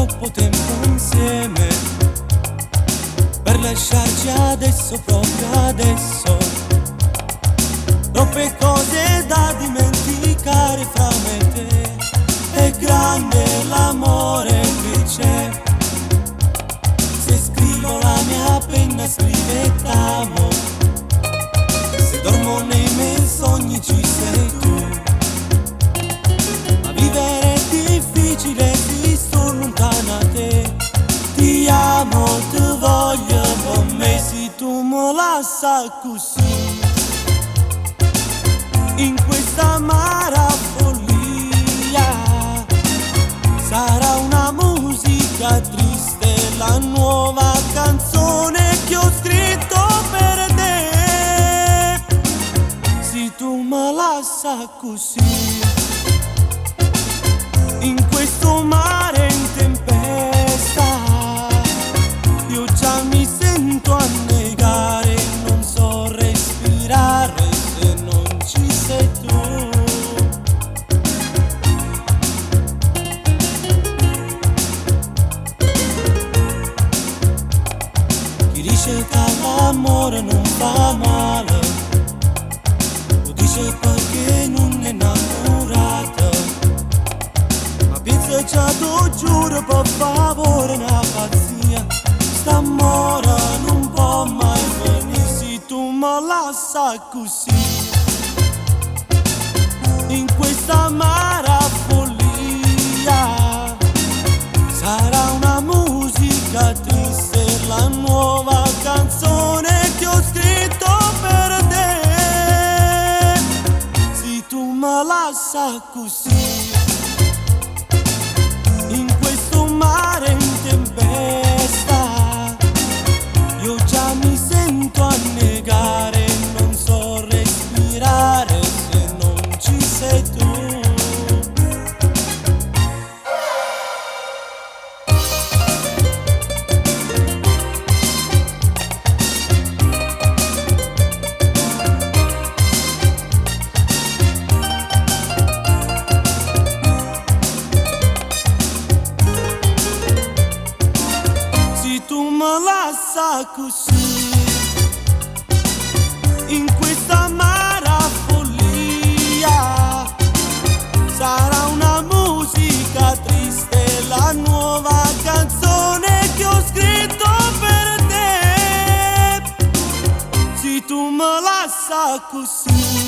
troppo tempo insieme per lasciarci adesso, proprio adesso. Troppe cose da dimenticare fra me e te. È grande l'amore che c'è. Se scrivo la mia penna scrive t'amo. Se dormo nei miei sogni ci sei tu. Ma vivere è difficile, ti sto lontana da te. Ti amo, ti voglio con me. Se tu mi lasci così in questa amara follia, sarà una musica triste, la nuova canzone che ho scritto per te. Se tu mi lasci così in questo mare in tempesta, io già mi sento annegare, non so respirare se non ci sei tu. Chi dice che l'amore non fa male, lo dice perché non è innamorata. Ma pensa già, tu giuro per favore, una pazzia. St'amore non può mai venire se tu mi lasci così in questa amara follia. Sarà una musica triste, la nuova canzone che ho scritto per te. Se tu mi lasci così in questo mare in tempesta, io già mi sento annegare, non so respirare se non ci sei tu. Se tu mi lasci così in questa amara follia, sarà una musica triste, la nuova canzone che ho scritto per te. Se tu mi lasci così